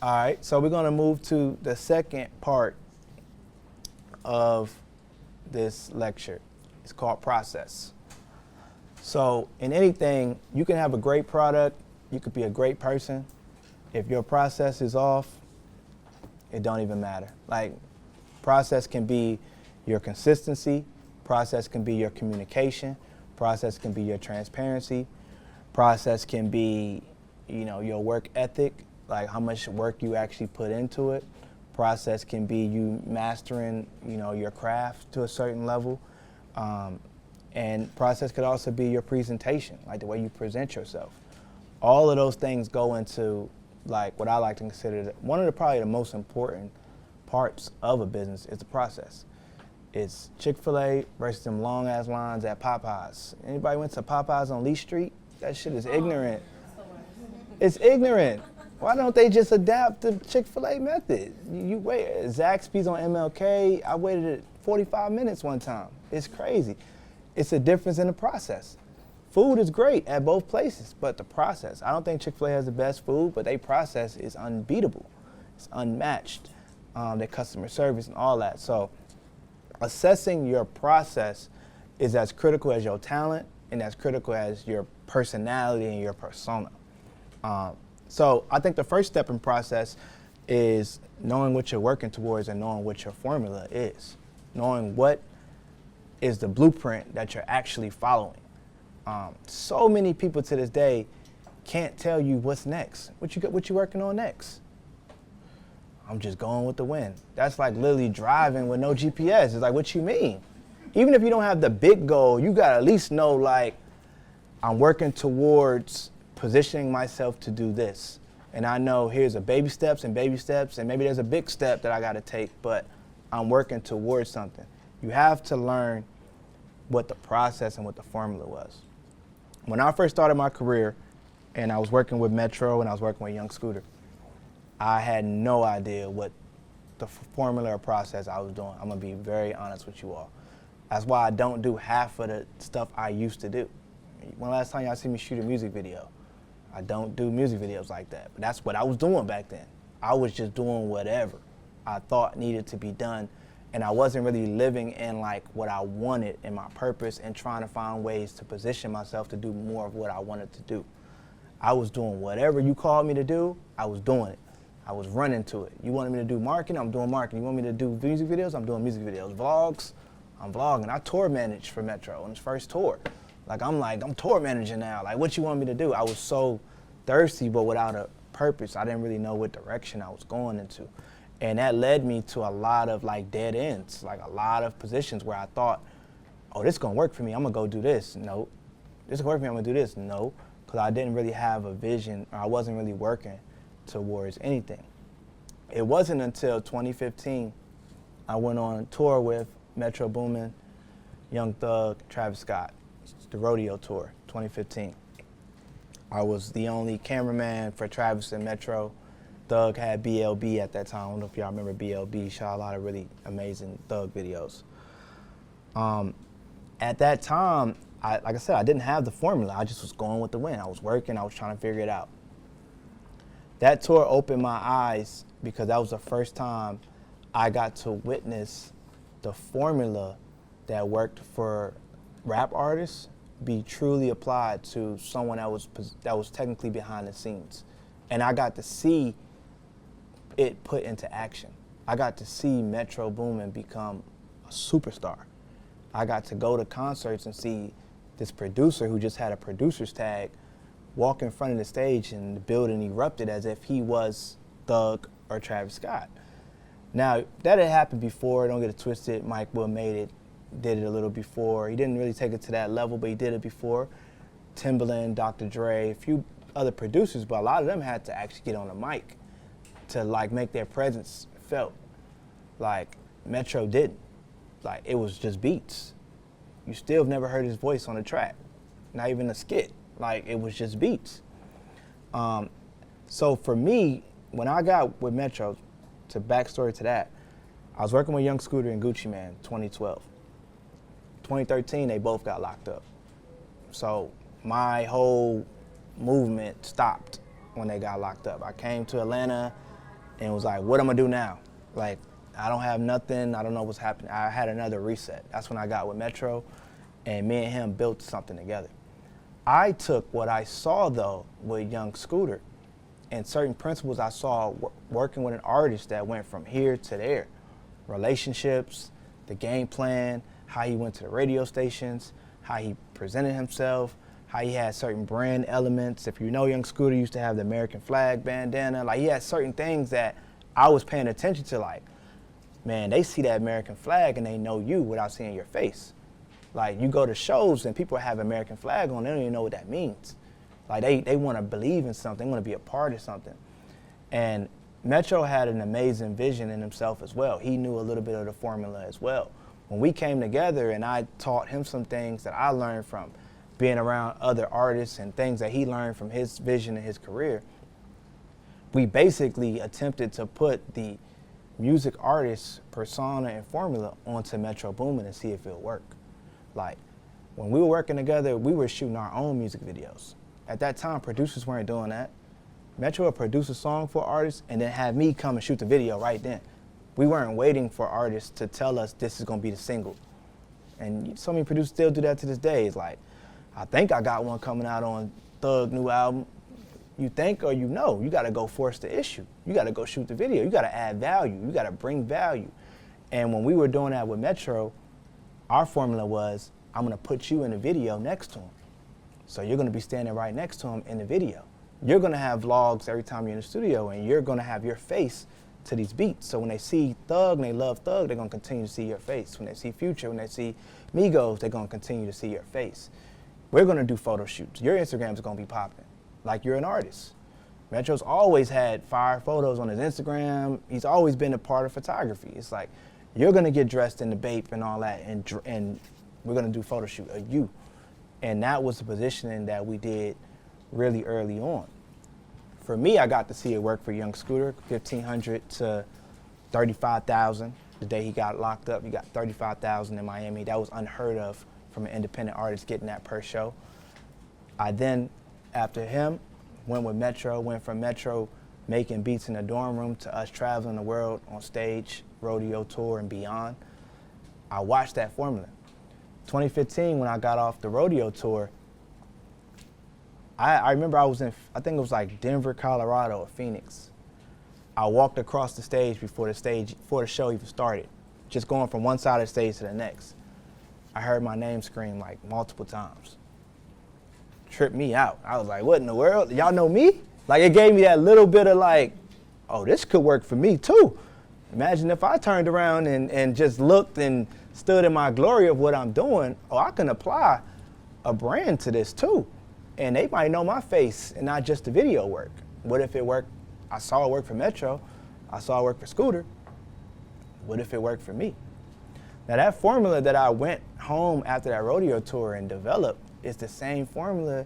All right, so we're gonna move to the second part of this lecture. It's called process. So in anything, you can have a great product, you could be a great person. If your process is off, it don't even matter. Like, process can be your consistency, process can be your communication, process can be your transparency, process can be, your work ethic, like how much work you actually put into it. Process can be you mastering, your craft to a certain level. And process could also be your presentation, like the way you present yourself. All of those things go into like what I like to consider one of probably the most important parts of a business is the process. It's Chick-fil-A versus them long ass lines at Popeyes. Anybody went to Popeyes on Lee Street? That shit is ignorant. It's ignorant. Why don't they just adapt the Chick-fil-A method? You wait, Zaxby's on MLK, I waited 45 minutes one time. It's crazy. It's a difference in the process. Food is great at both places, but the process. I don't think Chick-fil-A has the best food, but their process is unbeatable. It's unmatched. Their customer service and all that. So assessing your process is as critical as your talent and as critical as your personality and your persona. So I think the first step in process is knowing what you're working towards and knowing what your formula is. Knowing what is the blueprint that you're actually following. So many people to this day can't tell you what's next. What you working on next? I'm just going with the wind. That's like literally driving with no GPS. It's like, what you mean? Even if you don't have the big goal, you gotta at least know, like, I'm working towards positioning myself to do this. And I know here's a baby steps, and maybe there's a big step that I gotta take, but I'm working towards something. You have to learn what the process and what the formula was. When I first started my career, and I was working with Metro and I was working with Young Scooter, I had no idea what the formula or process I was doing. I'm gonna be very honest with you all. That's why I don't do half of the stuff I used to do. When last time y'all see me shoot a music video? I don't do music videos like that, but that's what I was doing back then. I was just doing whatever I thought needed to be done, and I wasn't really living in like what I wanted in my purpose and trying to find ways to position myself to do more of what I wanted to do. I was doing whatever you called me to do, I was doing it. I was running to it. You wanted me to do marketing, I'm doing marketing. You want me to do music videos, I'm doing music videos. Vlogs, I'm vlogging. I tour managed for Metro on his first tour. I'm tour manager now. Like, what you want me to do? I was so thirsty, but without a purpose. I didn't really know what direction I was going into. And that led me to a lot of like dead ends, like a lot of positions where I thought, oh, this is gonna work for me, I'm gonna go do this. No. This is gonna work for me, I'm gonna do this. No, because I didn't really have a vision, or I wasn't really working towards anything. It wasn't until 2015 I went on tour with Metro Boomin, Young Thug, Travis Scott, the Rodeo Tour, 2015. I was the only cameraman for Travis and Metro. Thug had BLB at that time. I don't know if y'all remember BLB. Shot a lot of really amazing Thug videos. At that time, like I said, I didn't have the formula. I just was going with the wind. I was working. I was trying to figure it out. That tour opened my eyes because that was the first time I got to witness the formula that worked for rap artists be truly applied to someone that was technically behind the scenes. And I got to see it put into action. I got to see Metro Boomin become a superstar. I got to go to concerts and see this producer who just had a producer's tag walk in front of the stage and the building erupted as if he was Thug or Travis Scott. Now, that had happened before, don't get it twisted. Mike Will did it a little before. He didn't really take it to that level, but he did it before. Timbaland, Dr. Dre, a few other producers, but a lot of them had to actually get on the mic to like make their presence felt. Like Metro didn't. Like it was just beats. You still have never heard his voice on a track, not even a skit. Like it was just beats. So for me, when I got with Metro, to backstory to that, I was working with Young Scooter and Gucci Mane, 2012. 2013, they both got locked up. So my whole movement stopped when they got locked up. I came to Atlanta and was like, what am I gonna do now? Like, I don't have nothing, I don't know what's happening. I had another reset. That's when I got with Metro, and me and him built something together. I took what I saw though with Young Scooter and certain principles I saw working with an artist that went from here to there. Relationships, the game plan, how he went to the radio stations, how he presented himself, how he had certain brand elements. If you know Young Scooter used to have the American flag bandana, like he had certain things that I was paying attention to, like, man, they see that American flag and they know you without seeing your face. Like, you go to shows and people have American flag on, they don't even know what that means. Like, they want to believe in something, they want to be a part of something. And Metro had an amazing vision in himself as well. He knew a little bit of the formula as well. When we came together and I taught him some things that I learned from being around other artists and things that he learned from his vision and his career, we basically attempted to put the music artist persona and formula onto Metro Boomin and see if it'll work. Like, when we were working together, we were shooting our own music videos. At that time, producers weren't doing that. Metro would produce a song for artists and then have me come and shoot the video right then. We weren't waiting for artists to tell us this is gonna be the single. And so many producers still do that to this day. It's like, I think I got one coming out on Thug new album. You think or you know, you gotta go force the issue. You gotta go shoot the video. You gotta add value. You gotta bring value. And when we were doing that with Metro, our formula was, I'm gonna put you in the video next to him. So you're gonna be standing right next to him in the video. You're gonna have vlogs every time you're in the studio and you're gonna have your face to these beats. So when they see Thug and they love Thug, they're gonna continue to see your face. When they see Future, when they see Migos, they're gonna continue to see your face. We're gonna do photo shoots. Your Instagram's gonna be popping, like you're an artist. Metro's always had fire photos on his Instagram. He's always been a part of photography. It's like, you're gonna get dressed in the BAPE and all that, and we're gonna do photo shoot of you. And that was the positioning that we did really early on. For me, I got to see it work for Young Scooter, 1,500 to 35,000. The day he got locked up, he got 35,000 in Miami. That was unheard of from an independent artist getting that per show. I then, after him, went with Metro, went from Metro making beats in the dorm room to us traveling the world on stage, rodeo tour and beyond. I watched that formula. 2015, when I got off the rodeo tour, I remember I was in, I think it was like Denver, Colorado, or Phoenix. I walked across the stage before the show even started, just going from one side of the stage to the next. I heard my name screamed like multiple times. Tripped me out. I was like, what in the world? Y'all know me? Like, it gave me that little bit of like, oh, this could work for me too. Imagine if I turned around and just looked and stood in my glory of what I'm doing. Oh, I can apply a brand to this too. And they might know my face and not just the video work. What if it worked? I saw it work for Metro. I saw it work for Scooter. What if it worked for me? Now, that formula that I went home after that rodeo tour and developed is the same formula.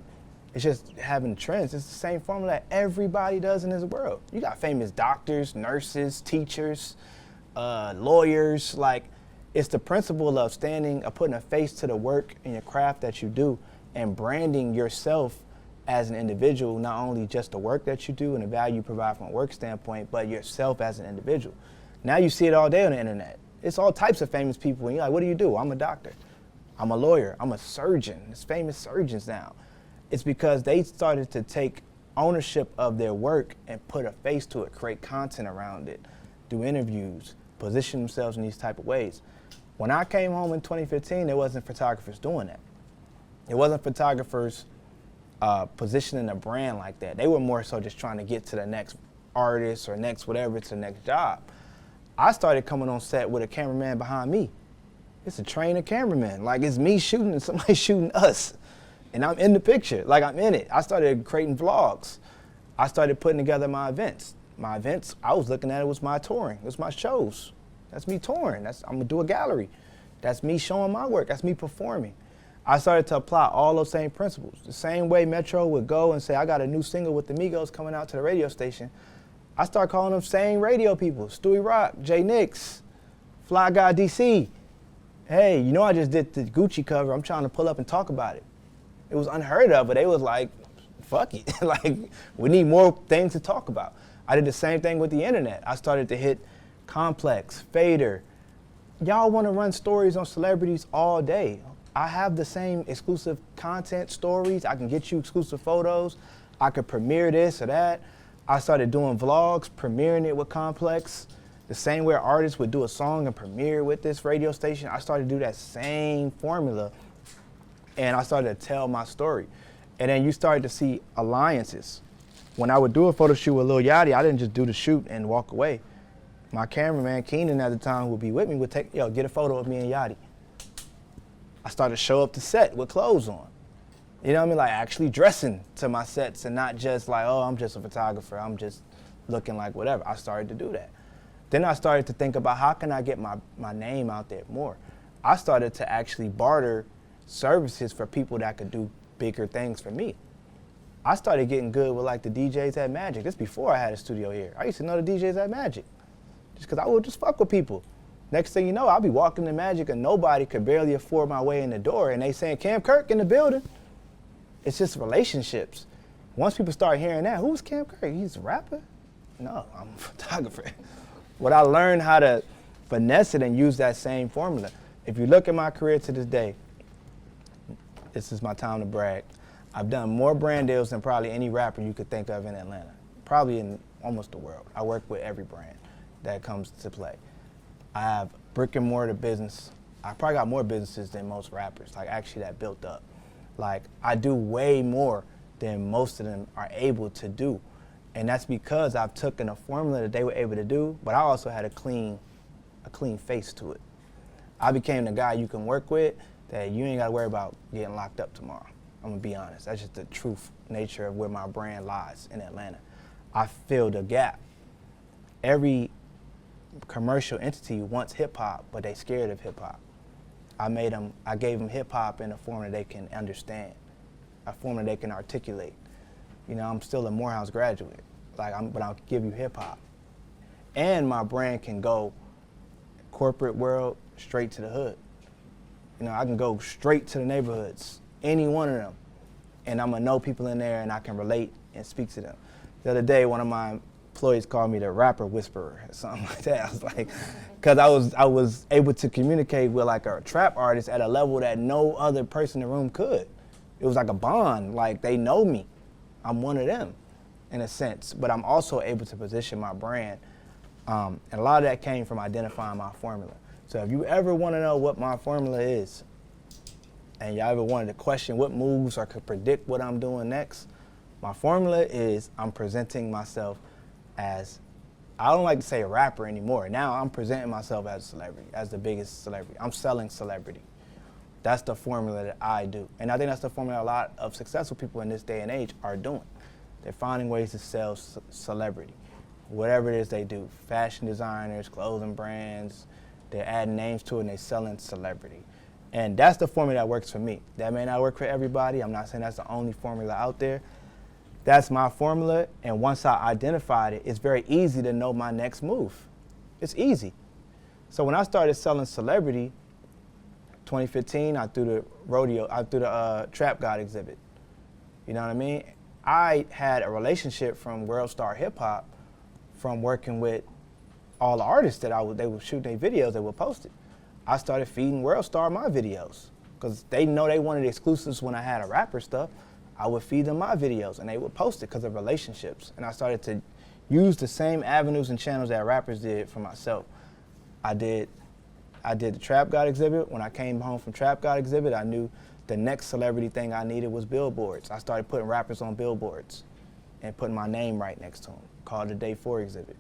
It's just having trends. It's the same formula that everybody does in this world. You got famous doctors, nurses, teachers, lawyers. Like, it's the principle of putting a face to the work in your craft that you do and branding yourself as an individual, not only just the work that you do and the value you provide from a work standpoint, but yourself as an individual. Now you see it all day on the internet. It's all types of famous people, and you're like, what do? I'm a doctor. I'm a lawyer. I'm a surgeon. There's famous surgeons now. It's because they started to take ownership of their work and put a face to it, create content around it, do interviews, position themselves in these type of ways. When I came home in 2015, there wasn't photographers doing that. It wasn't photographers positioning a brand like that. They were more so just trying to get to the next artist or next whatever, to the next job. I started coming on set with a cameraman behind me. It's a trained cameraman. Like, it's me shooting and somebody shooting us. And I'm in the picture, like I'm in it. I started creating vlogs. I started putting together my events. My events, I was looking at it was my touring. It was my shows. That's me touring. I'm gonna do a gallery. That's me showing my work. That's me performing. I started to apply all those same principles. The same way Metro would go and say, I got a new single with the Migos coming out to the radio station. I started calling them same radio people, Stewie Rock, Jay Nix, Fly Guy DC. Hey, you know I just did the Gucci cover. I'm trying to pull up and talk about it. It was unheard of, but they was like, fuck it. Like, we need more things to talk about. I did the same thing with the internet. I started to hit Complex, Fader. Y'all want to run stories on celebrities all day. I have the same exclusive content stories. I can get you exclusive photos. I could premiere this or that. I started doing vlogs, premiering it with Complex. The same way artists would do a song and premiere with this radio station, I started to do that same formula, and I started to tell my story. And then you started to see alliances. When I would do a photo shoot with Lil Yachty, I didn't just do the shoot and walk away. My cameraman, Keenan at the time, who would be with me, would take, get a photo of me and Yachty. I started to show up to set with clothes on. You know what I mean? Like actually dressing to my sets and not just like, oh, I'm just a photographer, I'm just looking like whatever. I started to do that. Then I started to think about how can I get my name out there more. I started to actually barter services for people that could do bigger things for me. I started getting good with like the DJs at Magic. This before I had a studio here. I used to know the DJs at Magic just because I would just fuck with people. Next thing you know, I'll be walking to Magic and nobody could barely afford my way in the door and they saying, Cam Kirk in the building. It's just relationships. Once people start hearing that, who's Cam Kirk? He's a rapper? No, I'm a photographer. What I learned how to finesse it and use that same formula. If you look at my career to this day, this is my time to brag. I've done more brand deals than probably any rapper you could think of in Atlanta, probably in almost the world. I work with every brand that comes to play. I have brick and mortar business. I probably got more businesses than most rappers, like actually that built up. Like I do way more than most of them are able to do. And that's because I've taken a formula that they were able to do, but I also had a clean face to it. I became the guy you can work with that you ain't gotta worry about getting locked up tomorrow. I'm gonna be honest, that's just the truth nature of where my brand lies in Atlanta. I filled a gap. Every commercial entity wants hip hop, but they scared of hip hop. I gave them hip hop in a form that they can understand, a form that they can articulate. You know, I'm still a Morehouse graduate, but I'll give you hip hop. And my brand can go corporate world straight to the hood. You know, I can go straight to the neighborhoods, any one of them, and I'm gonna know people in there and I can relate and speak to them. The other day, one of my employees called me the rapper whisperer or something like that. I was like, because I was able to communicate with like a trap artist at a level that no other person in the room could. It was like a bond, like they know me. I'm one of them, in a sense, but I'm also able to position my brand. And a lot of that came from identifying my formula. So if you ever want to know what my formula is, and you ever wanted to question what moves or could predict what I'm doing next, my formula is I'm presenting myself as, I don't like to say a rapper anymore. Now I'm presenting myself as a celebrity, as the biggest celebrity. I'm selling celebrity. That's the formula that I do. And I think that's the formula a lot of successful people in this day and age are doing. They're finding ways to sell celebrity. Whatever it is they do, fashion designers, clothing brands, they're adding names to it and they're selling celebrity. And that's the formula that works for me. That may not work for everybody. I'm not saying that's the only formula out there. That's my formula, and once I identified it, it's very easy to know my next move. It's easy. So when I started selling celebrity, 2015, I threw the Trap God exhibit. You know what I mean? I had a relationship from World Star Hip Hop from working with all the artists that they would shoot their videos, they would post it. I started feeding World Star my videos because they know they wanted exclusives when I had a rapper stuff. I would feed them my videos and they would post it because of relationships. And I started to use the same avenues and channels that rappers did for myself. I did the Trap God exhibit. When I came home from Trap God exhibit, I knew the next celebrity thing I needed was billboards. I started putting rappers on billboards and putting my name right next to them, called the Day 4 exhibit.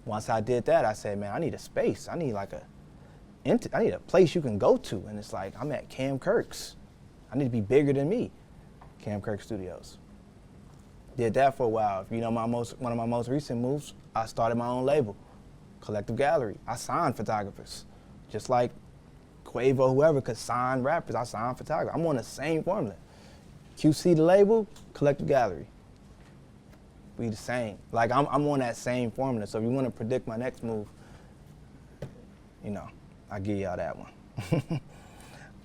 Once I did that, I said, man, I need a space. I need a place you can go to. And it's like, I'm at Cam Kirk's. I need to be bigger than me. Cam Kirk Studios. Did that for a while. You know, one of my most recent moves, I started my own label, Collective Gallery. I signed photographers, just like Quavo, whoever could sign rappers. I signed photographers. I'm on the same formula. QC the label, Collective Gallery. We the same. Like I'm on that same formula. So if you want to predict my next move, you know, I'll give y'all that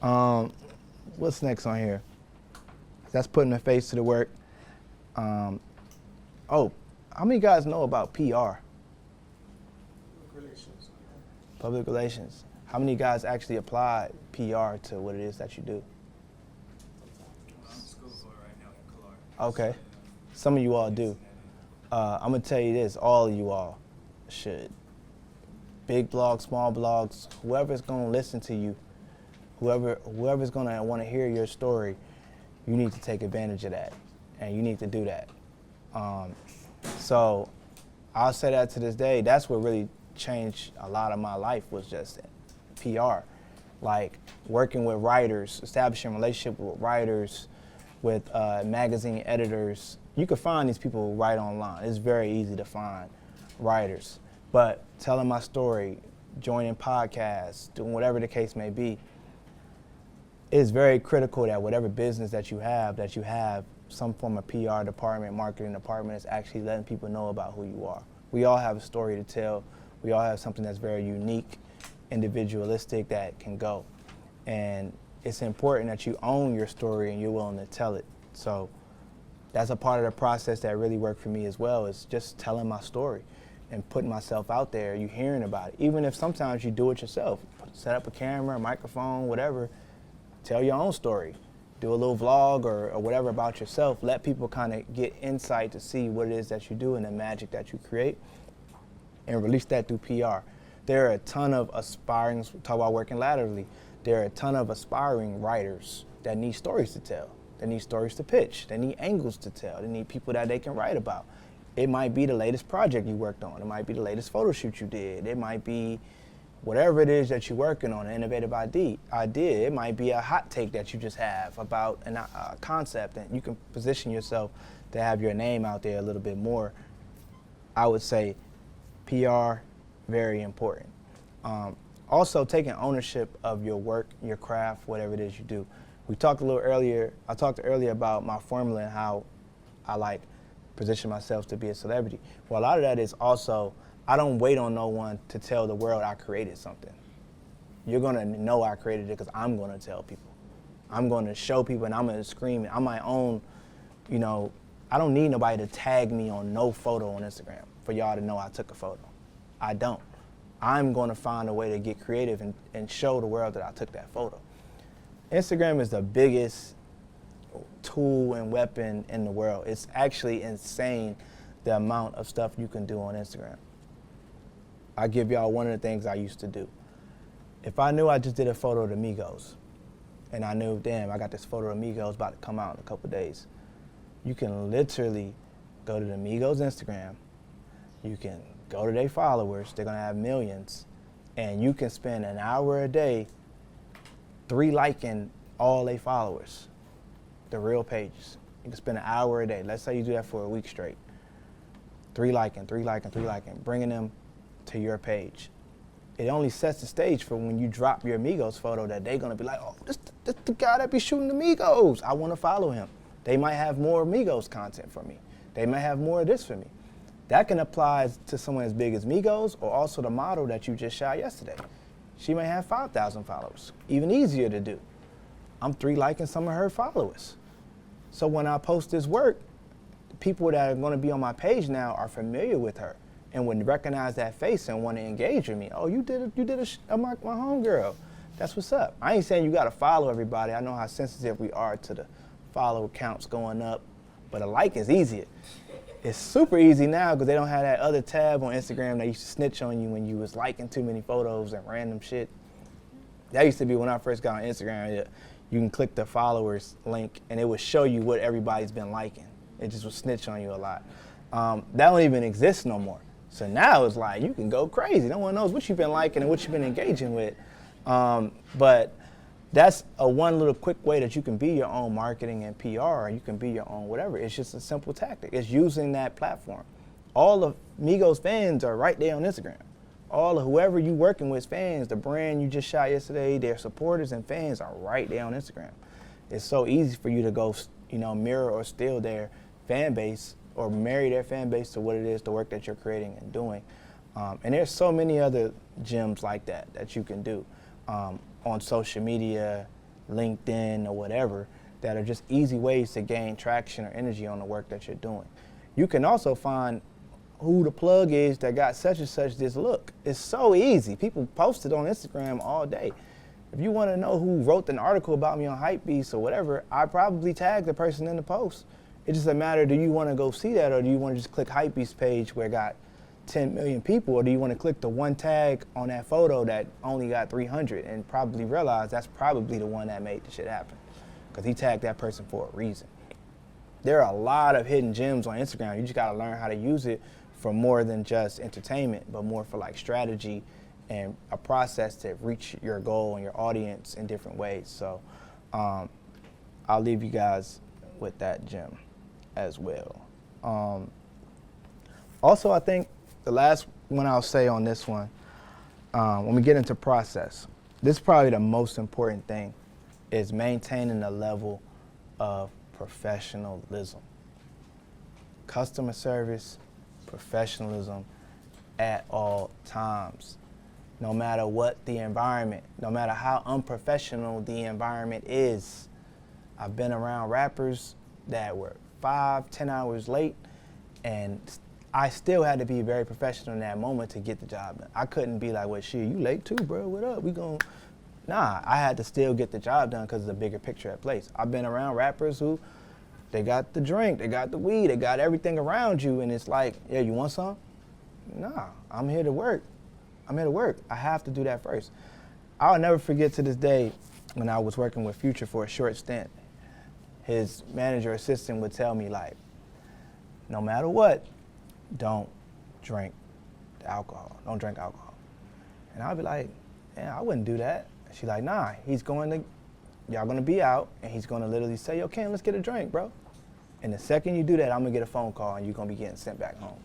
one. What's next on here? That's putting a face to the work. I How many guys know about PR? Relations. Public relations. How many guys actually apply PR to what it is that you do? I'm in school for it right now in Clark. Okay. Some of you all do. I'm going to tell you this, all of you all should. Big blogs, small blogs, whoever's going to listen to you, whoever's going to want to hear your story, you need to take advantage of that, and you need to do that. So I'll say that to this day, that's what really changed a lot of my life was just PR. Like working with writers, establishing relationships with writers, with magazine editors. You can find these people who write online. It's very easy to find writers. But telling my story, joining podcasts, doing whatever the case may be, it's very critical that whatever business that you have some form of PR department, marketing department is actually letting people know about who you are. We all have a story to tell. We all have something that's very unique, individualistic that can go. And it's important that you own your story and you're willing to tell it. So that's a part of the process that really worked for me as well, is just telling my story and putting myself out there, you hearing about it. Even if sometimes you do it yourself, set up a camera, a microphone, whatever, tell your own story. Do a little vlog or whatever about yourself. Let people kind of get insight to see what it is that you do and the magic that you create, and release that through PR. There are a ton of aspiring, talk about working laterally, there are a ton of aspiring writers that need stories to tell. They need stories to pitch. They need angles to tell. They need people that they can write about. It might be the latest project you worked on. It might be the latest photo shoot you did. It might be whatever it is that you're working on, an innovative idea. It might be a hot take that you just have about a concept, and you can position yourself to have your name out there a little bit more. I would say PR, very important. Also, taking ownership of your work, your craft, whatever it is you do. I talked earlier about my formula and how I position myself to be a celebrity. Well, a lot of that is also, I don't wait on no one to tell the world I created something. You're gonna know I created it because I'm gonna tell people. I'm gonna show people and I'm gonna scream it. I'm my own, I don't need nobody to tag me on no photo on Instagram for y'all to know I took a photo. I don't. I'm gonna find a way to get creative and show the world that I took that photo. Instagram is the biggest tool and weapon in the world. It's actually insane the amount of stuff you can do on Instagram. I'll give y'all one of the things I used to do. If I knew I just did a photo of the Migos, and I knew, damn, I got this photo of Migos about to come out in a couple days, you can literally go to the Migos Instagram, you can go to their followers, they're gonna have millions, and you can spend an hour a day liking all their followers, the real pages. You can spend an hour a day. Let's say you do that for a week straight. 3 liking, bringing them to your page. It only sets the stage for when you drop your Migos photo that they're gonna be like, oh, this the guy that be shooting the Migos. I wanna follow him. They might have more Migos content for me. They might have more of this for me. That can apply to someone as big as Migos, or also the model that you just shot yesterday. She may have 5,000 followers, even easier to do. I'm 3 liking some of her followers. So when I post this work, the people that are gonna be on my page now are familiar with her and would recognize that face and want to engage with me. Oh, you did my homegirl. That's what's up. I ain't saying you gotta follow everybody. I know how sensitive we are to the follow counts going up, but a like is easier. It's super easy now because they don't have that other tab on Instagram that used to snitch on you when you was liking too many photos and random shit. That used to be when I first got on Instagram. You can click the followers link and it would show you what everybody's been liking. It just would snitch on you a lot. That don't even exist no more. So now it's like you can go crazy. No one knows what you've been liking and what you've been engaging with. But that's one little quick way that you can be your own marketing and PR, and you can be your own whatever. It's just a simple tactic. It's using that platform. All of Migos fans are right there on Instagram. All of whoever you working with fans, the brand you just shot yesterday, their supporters and fans are right there on Instagram. It's so easy for you to go, mirror or steal their fan base or marry their fan base to what it is, the work that you're creating and doing. And there's so many other gems like that you can do on social media, LinkedIn or whatever, that are just easy ways to gain traction or energy on the work that you're doing. You can also find who the plug is that got such and such this look. It's so easy. People post it on Instagram all day. If you want to know who wrote an article about me on Hypebeast or whatever, I probably tag the person in the post. It's just a matter, do you want to go see that, or do you want to just click Hypebeast page where it got 10 million people, or do you want to click the one tag on that photo that only got 300 and probably realize that's probably the one that made the shit happen because he tagged that person for a reason. There are a lot of hidden gems on Instagram. You just got to learn how to use it for more than just entertainment, but more for like strategy and a process to reach your goal and your audience in different ways. So I'll leave you guys with that gem as well. Also, I think the last one I'll say on this one, when we get into process, this is probably the most important thing, is maintaining a level of professionalism. Customer service, professionalism at all times. No matter what the environment, no matter how unprofessional the environment is. I've been around rappers that were 5-10 hours late, and I still had to be very professional in that moment to get the job done. I couldn't be like, well, shit, you late too, bro, what up? Nah, I had to still get the job done because of the bigger picture at place. I've been around rappers who, they got the drink, they got the weed, they got everything around you, and it's like, yeah, you want some? Nah, I'm here to work. I have to do that first. I'll never forget to this day when I was working with Future for a short stint, his manager assistant would tell me, like, no matter what, don't drink the alcohol. Don't drink alcohol. And I'd be like, yeah, I wouldn't do that. She's like, nah, y'all gonna be out, and he's gonna literally say, yo, Ken, let's get a drink, bro. And the second you do that, I'm gonna get a phone call, and you're gonna be getting sent back home.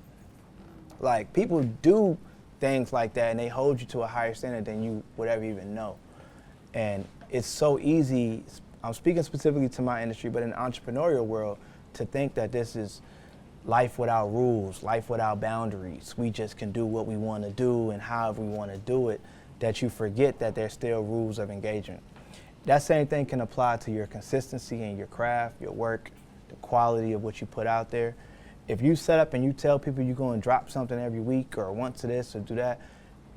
Like, people do things like that, and they hold you to a higher standard than you would ever even know. And it's so easy, I'm speaking specifically to my industry, but in the entrepreneurial world, to think that this is life without rules, life without boundaries. We just can do what we want to do and however we want to do it, that you forget that there's still rules of engagement. That same thing can apply to your consistency in your craft, your work, the quality of what you put out there. If you set up and you tell people you're going to drop something every week or once to this or do that,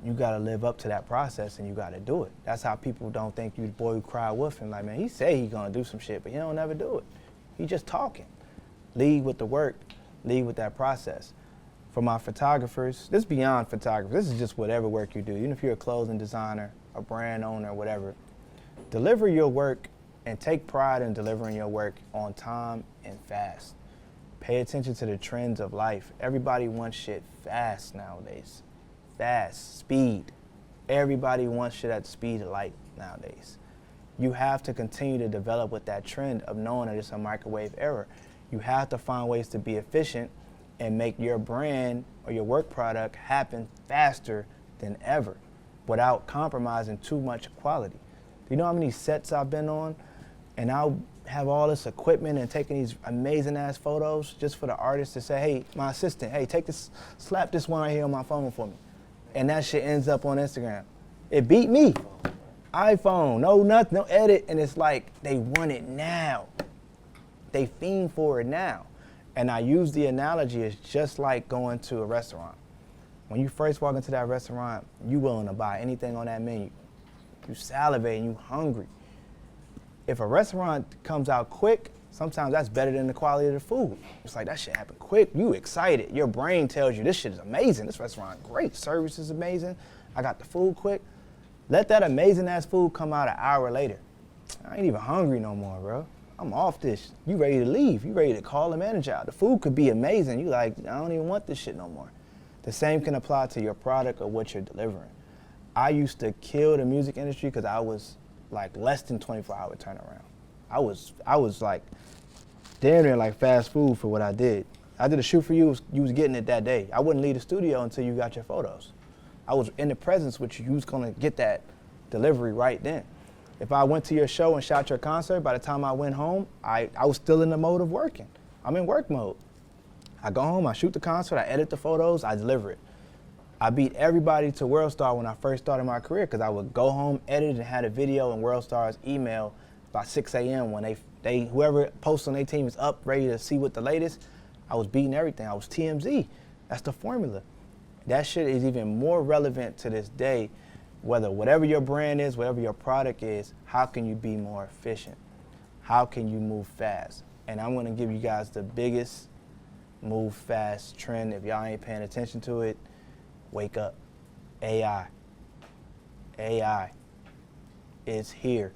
you got to live up to that process and you got to do it. That's how people don't think you the boy who cried wolf and like, man, he say he going to do some shit, but he don't ever do it. He just talking. Lead with the work, lead with that process. For my photographers, this is beyond photographers. This is just whatever work you do. Even if you're a clothing designer, a brand owner, whatever, deliver your work and take pride in delivering your work on time and fast. Pay attention to the trends of life. Everybody wants shit fast nowadays. Fast, speed. Everybody wants shit at the speed of light nowadays. You have to continue to develop with that trend of knowing that it's a microwave era. You have to find ways to be efficient and make your brand or your work product happen faster than ever without compromising too much quality. Do you know how many sets I've been on? And I'll have all this equipment and taking these amazing ass photos just for the artist to say, hey, my assistant, hey, take this, slap this one right here on my phone for me. And that shit ends up on Instagram. It beat me. iPhone, no nothing, no edit, and it's like they want it now. They fiend for it now. And I use the analogy, it's just like going to a restaurant. When you first walk into that restaurant, you willing to buy anything on that menu. You salivating, you hungry. If a restaurant comes out quick, sometimes that's better than the quality of the food. It's like, that shit happened quick, you excited. Your brain tells you this shit is amazing, this restaurant great, service is amazing, I got the food quick. Let that amazing ass food come out an hour later. I ain't even hungry no more, bro. I'm off this. You ready to leave. You ready to call the manager out. The food could be amazing. You like, I don't even want this shit no more. The same can apply to your product or what you're delivering. I used to kill the music industry because I was like less than 24-hour turnaround. I was like damn near like fast food for what I did. I did a shoot for you, you was getting it that day. I wouldn't leave the studio until you got your photos. I was in the presence with you was gonna get that delivery right then. If I went to your show and shot your concert, by the time I went home, I was still in the mode of working. I'm in work mode. I go home, I shoot the concert, I edit the photos, I deliver it. I beat everybody to WorldStar when I first started my career because I would go home, edit, and had a video in WorldStar's email by 6 a.m. when whoever posts on their team is up, ready to see what the latest. I was beating everything. I was TMZ. That's the formula. That shit is even more relevant to this day. Whatever your brand is, whatever your product is, how can you be more efficient? How can you move fast? And I'm gonna give you guys the biggest move fast trend. If y'all ain't paying attention to it, wake up. AI. AI is here.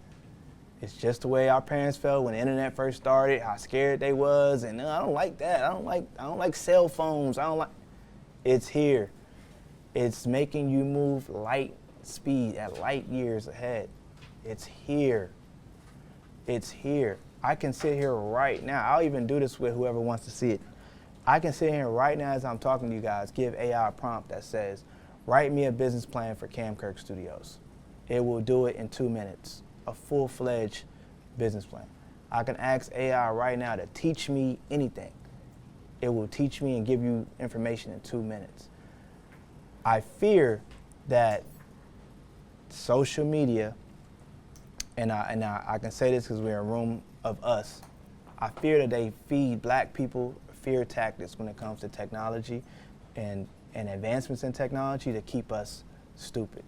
It's just the way our parents felt when the internet first started, how scared they was, and I don't like that. I don't like cell phones. It's here. It's making you move light speed at light years ahead. It's here. It's here. I can sit here right now. I'll even do this with whoever wants to see it. I can sit here right now as I'm talking to you guys, give AI a prompt that says, write me a business plan for Kirk Studios. It will do it in 2 minutes, a full-fledged business plan. I can ask AI right now to teach me anything. It will teach me and give you information in 2 minutes. I fear that social media, and I can say this because we're in a room of us, I fear that they feed black people fear tactics when it comes to technology and advancements in technology to keep us stupid.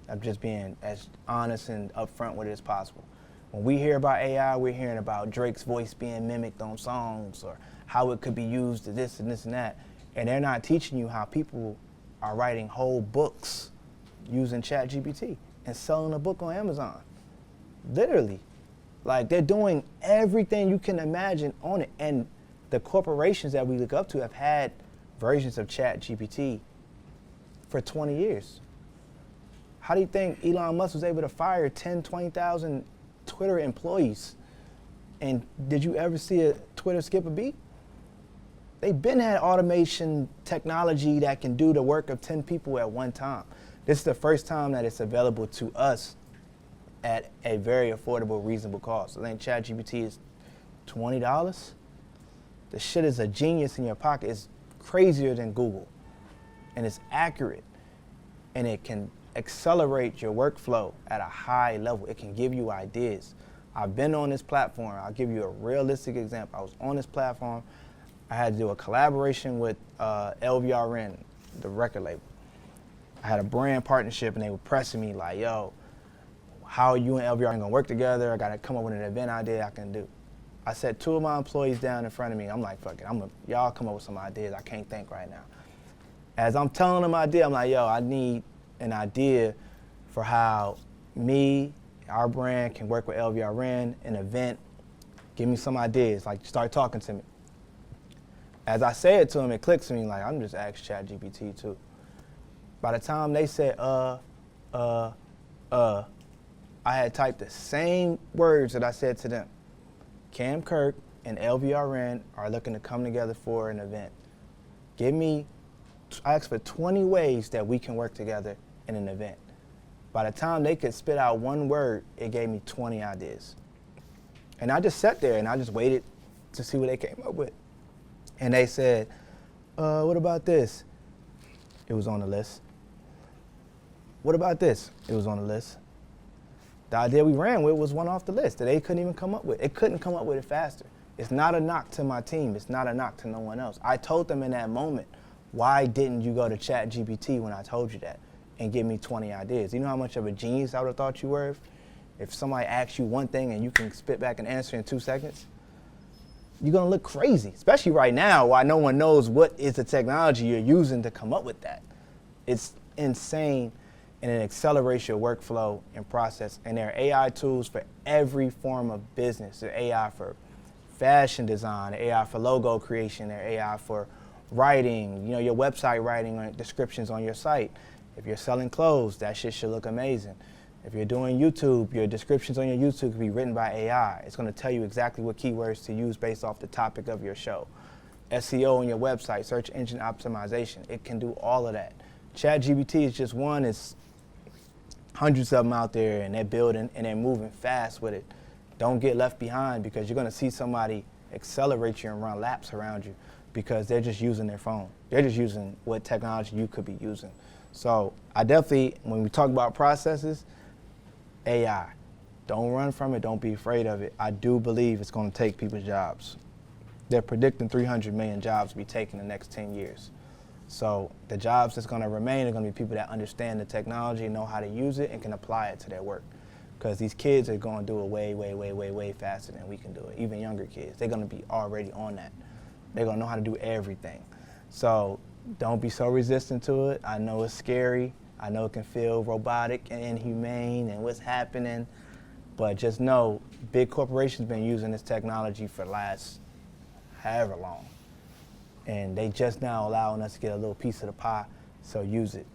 I'm just being as honest and upfront with it as possible. When we hear about AI, we're hearing about Drake's voice being mimicked on songs or how it could be used to this and this and that. And they're not teaching you how people are writing whole books using ChatGPT and selling a book on Amazon. Literally. Like, they're doing everything you can imagine on it. And the corporations that we look up to have had versions of ChatGPT for 20 years. How do you think Elon Musk was able to fire 10, 20,000 Twitter employees? And did you ever see a Twitter skip a beat? They've been had automation technology that can do the work of 10 people at one time. This is the first time that it's available to us at a very affordable, reasonable cost. I think ChatGPT is $20. The shit is a genius in your pocket. It's crazier than Google. And it's accurate. And it can accelerate your workflow at a high level. It can give you ideas. I've been on this platform. I'll give you a realistic example. I was on this platform. I had to do a collaboration with LVRN, the record label. I had a brand partnership, and they were pressing me like, yo, how are you and LVRN gonna work together? I gotta come up with an event idea I can do. I set 2 of my employees down in front of me. I'm like, fuck it, y'all come up with some ideas. I can't think right now. As I'm telling them my idea, I'm like, yo, I need an idea for how me, our brand, can work with LVRN, an event. Give me some ideas, like start talking to me. As I say it to them, it clicks to me like, I'm just asking ChatGPT too. By the time they said, I had typed the same words that I said to them. Kirk and LVRN are looking to come together for an event. I asked for 20 ways that we can work together in an event. By the time they could spit out one word, it gave me 20 ideas. And I just sat there and I just waited to see what they came up with. And they said, what about this? It was on the list. What about this? It was on the list. The idea we ran with was one off the list that they couldn't even come up with. It couldn't come up with it faster. It's not a knock to my team. It's not a knock to no one else. I told them in that moment, why didn't you go to ChatGPT when I told you that and give me 20 ideas? You know how much of a genius I would have thought you were if somebody asked you one thing and you can spit back an answer in 2 seconds? You're gonna look crazy, especially right now while no one knows what is the technology you're using to come up with that. It's insane, and it accelerates your workflow and process. And there are AI tools for every form of business. There are AI for fashion design, AI for logo creation, there are AI for writing, your website writing or descriptions on your site. If you're selling clothes, that shit should look amazing. If you're doing YouTube, your descriptions on your YouTube can be written by AI. It's gonna tell you exactly what keywords to use based off the topic of your show. SEO on your website, search engine optimization, it can do all of that. ChatGPT is just one, it's hundreds of them out there, and they're building and they're moving fast with it. Don't get left behind, because you're gonna see somebody accelerate you and run laps around you because they're just using their phone. They're just using what technology you could be using. So I definitely, when we talk about processes, AI, don't run from it, don't be afraid of it. I do believe it's gonna take people's jobs. They're predicting 300 million jobs to be taken in the next 10 years. So the jobs that's going to remain are going to be people that understand the technology, know how to use it, and can apply it to their work. Because these kids are going to do it way faster than we can do it. Even younger kids, they're going to be already on that. They're going to know how to do everything. So don't be so resistant to it. I know it's scary. I know it can feel robotic and inhumane and what's happening. But just know, big corporations been using this technology for the last however long. And they just now allowing us to get a little piece of the pie, so use it.